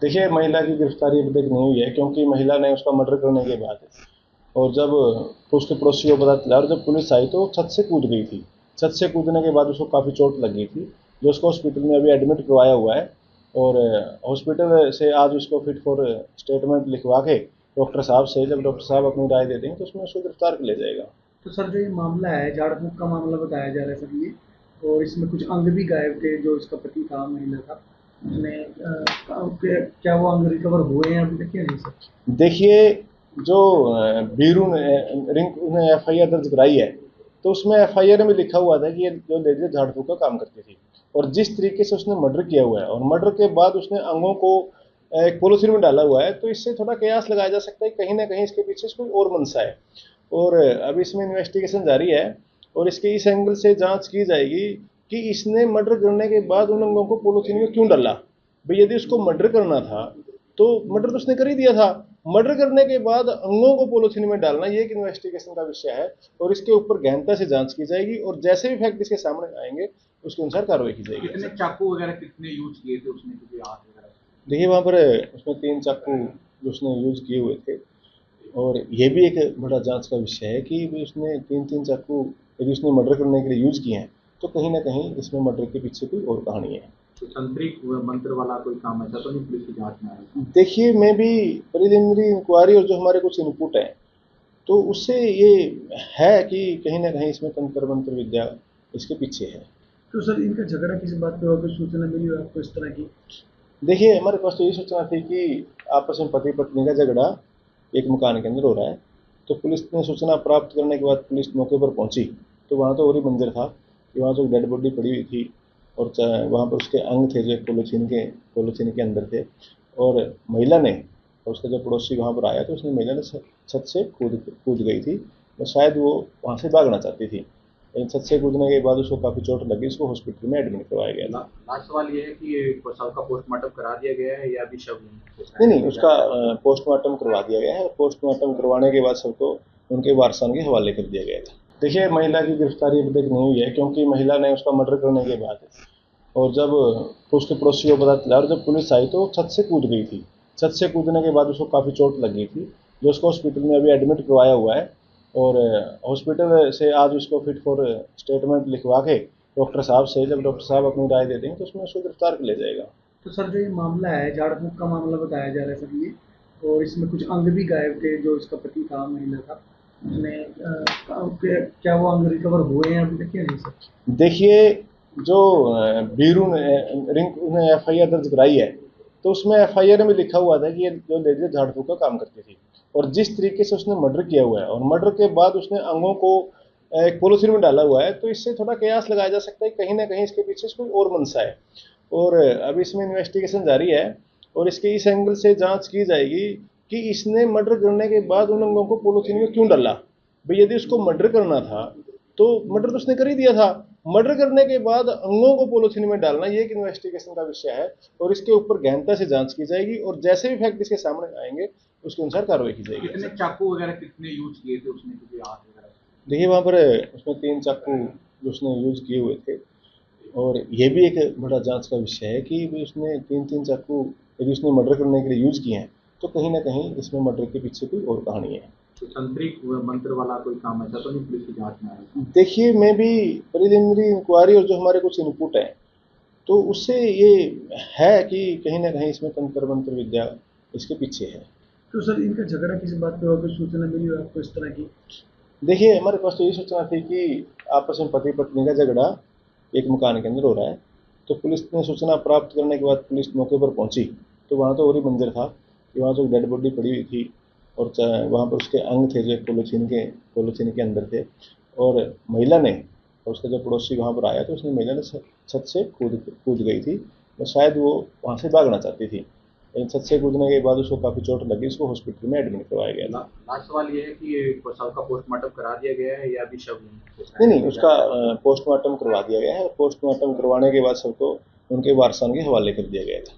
देखिए, महिला की गिरफ्तारी अभी तक नहीं हुई है क्योंकि महिला ने उसका मर्डर करने के बाद और जब उसके पड़ोसियों को पता चला और जब पुलिस आई तो छत से कूद गई थी। छत से कूदने के बाद उसको काफ़ी चोट लग गई थी, जो उसको हॉस्पिटल में अभी एडमिट करवाया हुआ है। और हॉस्पिटल से आज उसको फिट फॉर स्टेटमेंट लिखवा के डॉक्टर साहब से जब डॉक्टर साहब अपनी राय दे देंगे तो उसमें उसको गिरफ्तार कर लिया जाएगा। तो सर जो ये मामला है झाड़ फूक का मामला बताया जा रहा है सर ये। और इसमें कुछ अंग भी गायब थे जो इसका पति था महिला का। उसने क्या वो अंग रिकवर हुए हैं अभी तक या नहीं सर? देखिए, जो बीरू ने रिंकू ने एफआईआर दर्ज कराई है तो उसमें एफआईआर में लिखा हुआ था कि ये जो लेडी झाड़ फूक का काम करती थी और जिस तरीके से उसने मर्डर किया हुआ है और मर्डर के बाद उसने अंगों को एक पॉलिथीन में डाला हुआ है, तो इससे थोड़ा कयास लगाया जा सकता है कहीं ना कहीं इसके पीछे कोई और मंशा है। और अभी इसमें इन्वेस्टिगेशन जारी है और इसके इस एंगल से जांच की जाएगी कि इसने मर्डर करने के बाद उन अंगों को पॉलिथीन में क्यों डाला। भाई यदि उसको मर्डर करना था तो मर्डर तो उसने कर ही दिया था। मर्डर करने के बाद अंगों को पॉलिथीन में डालना ये एक इन्वेस्टिगेशन का विषय है और इसके ऊपर गहनता से जांच की जाएगी और जैसे भी फैक्ट इसके सामने आएंगे उसके अनुसार कार्रवाई की जाएगी। कितने चाकू वगैरह कितने यूज किए थे उसने, क्योंकि हाथ वगैरह? देखिए, वहाँ पर उसमें 3 चाकू जो उसने यूज किए हुए थे और ये भी एक बड़ा जांच का विषय है कि भी उसने 3-3 चाकू यदि उसने मर्डर करने के लिए यूज किए हैं तो कहीं ना कहीं इसमें मर्डर के पीछे कोई और कहानी है। तो तंत्रिक मंत्र वाला कोई काम ऐसा तो नहीं पुलिस की जांच में आया? देखिए, मैं भी प्रिलिमिनरी इंक्वायरी और जो हमारे कुछ इनपुट है तो उससे ये है कि कहीं ना कहीं इसमें तंत्र मंत्र विद्या इसके पीछे है। तो सर इनका झगड़ा किस बात पे हुआ, कोई सूचना मिली हो आपको इस तरह की? देखिए, हमारे पास तो यही सूचना थी कि आपस में पति पत्नी का झगड़ा एक मकान के अंदर हो रहा है। तो पुलिस ने सूचना प्राप्त करने के बाद पुलिस मौके पर पहुंची तो वहाँ तो और ही मंजर था कि वहाँ जो डेड बॉडी पड़ी हुई थी और वहाँ पर उसके अंग थे जो पॉलीथीन के अंदर थे। और महिला ने और उसका जो पड़ोसी वहाँ पर आया तो उसने महिला ने छत से कूद कूद गई थी और शायद वो वहाँ से भागना चाहती थी, लेकिन छत से कूदने के बाद उसको काफ़ी चोट लगी, उसको हॉस्पिटल में एडमिट करवाया गया था। लास्ट सवाल ये है कि ये शव का पोस्टमार्टम करा दिया गया है या अभी शव नहीं नहीं, उसका पोस्टमार्टम करवा दिया गया है। पोस्टमार्टम करवाने के बाद सबको उनके वारसान के हवाले कर दिया गया था। देखिए, महिला की गिरफ्तारी अभी तक नहीं हुई है क्योंकि महिला ने उसका मर्डर करने के बाद और जब उसके पड़ोसियों को पता चला और जब पुलिस आई तो छत से कूद गई थी। छत से कूदने के बाद उसको काफ़ी चोट लग गई थी, जो उसको हॉस्पिटल में अभी एडमिट करवाया हुआ है। और हॉस्पिटल से आज उसको फिट फॉर स्टेटमेंट लिखवा के डॉक्टर साहब से जब डॉक्टर साहब अपनी राय दे देंगे तो उसमें उसको गिरफ्तार कर लिया जाएगा। तो सर जो ये मामला है झाड़ फूक का मामला बताया जा रहा है सर ये। और इसमें कुछ अंग भी गायब थे जो इसका पति था महिला का। उसने क्या वो अंग रिकवर हुए हैं अभी तक या नहीं सर? देखिए, जो बीरू ने रिंकू ने एफआईआर दर्ज कराई है तो उसमें एफआईआर में लिखा हुआ था कि ये जो लेडी झाड़ फूक का काम करती थी और जिस तरीके से उसने मर्डर किया हुआ है और मर्डर के बाद उसने अंगों को एक पॉलिथीन में डाला हुआ है, तो इससे थोड़ा कयास लगाया जा सकता है कहीं ना कहीं इसके पीछे कोई और मंशा है। और अभी इसमें इन्वेस्टिगेशन जारी है और इसके इस एंगल से जांच की जाएगी कि इसने मर्डर करने के बाद उन अंगों को पॉलिथीन में क्यों डाला। भाई यदि उसको मर्डर करना था तो मर्डर तो उसने कर ही दिया था। मर्डर करने के बाद अंगों को पॉलिथीन में डालना ये एक इन्वेस्टिगेशन का विषय है और इसके ऊपर गहनता से जांच की जाएगी और जैसे भी फैक्ट इसके सामने आएंगे उसके अनुसार कार्रवाई की जाएगी। कितने चाकू वगैरह कितने यूज किए थे उसने, क्योंकि हाथ वगैरह? देखिए, वहाँ पर उसमें 3 चाकू जो उसने यूज किए हुए थे और ये भी एक बड़ा जांच का विषय है कि भी उसने 3-3 चाकू यदि उसने मर्डर करने के लिए यूज किए हैं तो कहीं ना कहीं इसमें मर्डर के पीछे कोई और कहानी है। तो तंत्रिक मंत्र वाला कोई काम ऐसा तो नहीं पुलिस की जांच में आया? देखिए, मैं भी प्रिलिमिनरी इंक्वायरी और जो हमारे कुछ इनपुट है तो उससे ये है कि कहीं ना कहीं इसमें तंत्र मंत्र विद्या इसके पीछे है। तो सर इनका झगड़ा किस बात पे हुआ, कोई सूचना मिली हो आपको इस तरह की? देखिए, हमारे पास तो यही सूचना थी कि आपस में पति पत्नी का झगड़ा एक मकान के अंदर हो रहा है। तो पुलिस ने सूचना प्राप्त करने के बाद पुलिस मौके पर पहुंची तो वहाँ तो और ही मंजर था कि वहाँ जो डेड बॉडी पड़ी हुई थी और वहाँ पर उसके अंग थे जो पॉलीथीन के अंदर थे। और महिला ने और उसका जो पड़ोसी वहाँ पर आया तो उसने महिला ने छत से कूद कूद गई थी और शायद वो वहाँ से भागना चाहती थी, लेकिन छत से कूदने के बाद उसको काफ़ी चोट लगी, उसको हॉस्पिटल में एडमिट करवाया गया था। लास्ट सवाल ये है कि ये शव का पोस्टमार्टम करा दिया गया है या अभी शव नहीं नहीं, उसका पोस्टमार्टम करवा दिया गया है। पोस्टमार्टम करवाने के बाद सबको उनके वारसान के हवाले कर दिया गया था।